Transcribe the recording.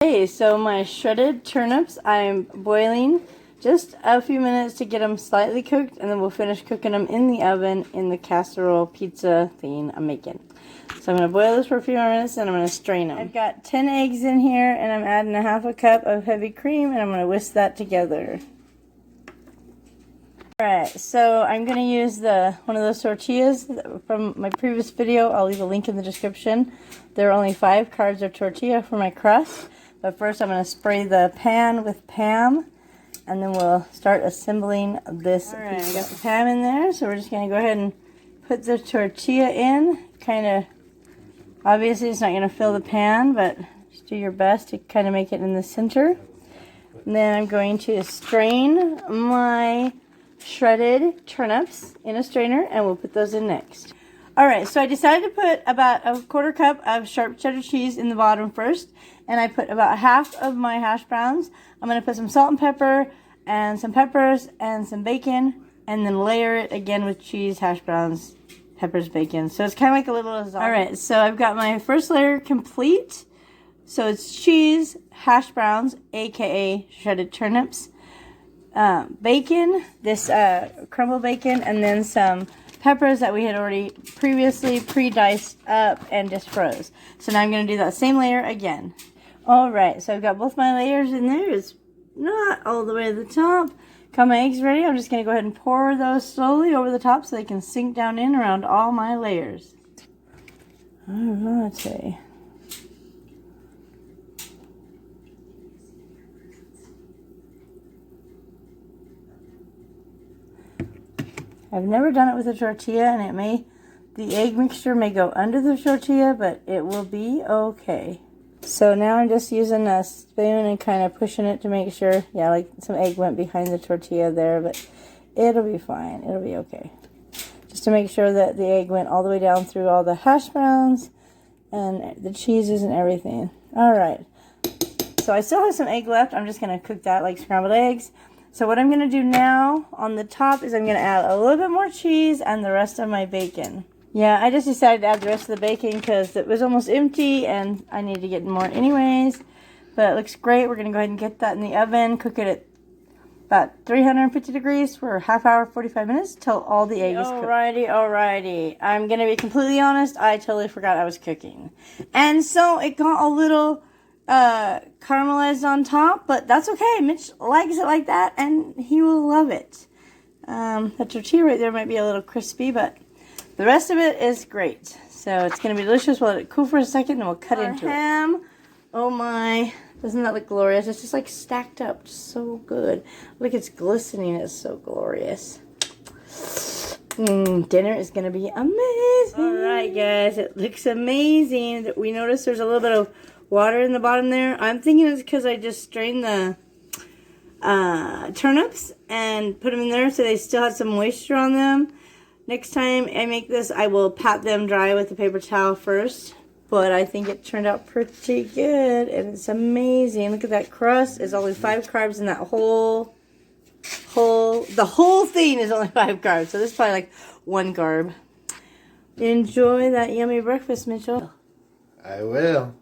Okay, so my shredded turnips, I'm boiling just a few minutes to get them slightly cooked, and then we'll finish cooking them in the oven in the casserole pizza thing I'm making. So I'm going to boil this for a few more minutes, and I'm going to strain them. I've got 10 eggs in here, and I'm adding a half a cup of heavy cream, and I'm going to whisk that together. Alright, so I'm going to use one of those tortillas from my previous video. I'll leave a link in the description. There are only 5 carbs of tortilla for my crust. But first I'm going to spray the pan with Pam, and then we'll start assembling this. Alright, I got the Pam in there, so we're just going to go ahead and put the tortilla in. Kind of, obviously it's not going to fill the pan, but just do your best to kind of make it in the center. And then I'm going to strain my shredded turnips in a strainer, and we'll put those in next. Alright, so I decided to put about a 1/4 cup of sharp cheddar cheese in the bottom first, and I put about half of my hash browns. I'm going to put some salt and pepper, and some peppers, and some bacon, and then layer it again with cheese, hash browns, peppers, bacon. So it's kind of like a little lasagna. Alright, so I've got my first layer complete. So it's cheese, hash browns, aka shredded turnips, bacon, this crumbled bacon, and then some peppers that we had already previously pre-diced up and just froze. So now I'm going to do that same layer again. Alright, so I've got both my layers in there. It's not all the way to the top. Got my eggs ready. I'm just going to go ahead and pour those slowly over the top so they can sink down in around all my layers. Alrighty. I've never done it with a tortilla, and the egg mixture may go under the tortilla, but it will be okay. So now I'm just using a spoon and kind of pushing it to make sure, yeah, like some egg went behind the tortilla there, but it'll be fine. It'll be okay. Just to make sure that the egg went all the way down through all the hash browns and the cheeses and everything. Alright. So I still have some egg left. I'm just going to cook that like scrambled eggs. So what I'm going to do now on the top is I'm going to add a little bit more cheese and the rest of my bacon. Yeah, I just decided to add the rest of the bacon because it was almost empty and I need to get more anyways. But it looks great. We're going to go ahead and get that in the oven. Cook it at about 350 degrees for a half hour, 45 minutes till all the egg is cooked. Alrighty. I'm going to be completely honest. I totally forgot I was cooking. And so it got a little caramelized on top, but that's okay. Mitch likes it like that, and he will love it. The tortilla right there might be a little crispy, but the rest of it is great. So it's going to be delicious. We'll let it cool for a second, and we'll cut into it. Ham. Oh my. Doesn't that look glorious? It's just like stacked up. So good. Look, it's glistening. It's so glorious. Dinner is going to be amazing. Alright, guys. It looks amazing. We noticed there's a little bit of water in the bottom there. I'm thinking it's because I just strained the turnips and put them in there so they still have some moisture on them. Next time I make this, I will pat them dry with a paper towel first. But I think it turned out pretty good, and it's amazing. Look at that crust. There's only 5 carbs in that the whole thing is only 5 carbs. So this is probably like 1 carb. Enjoy that yummy breakfast, Mitchell. I will.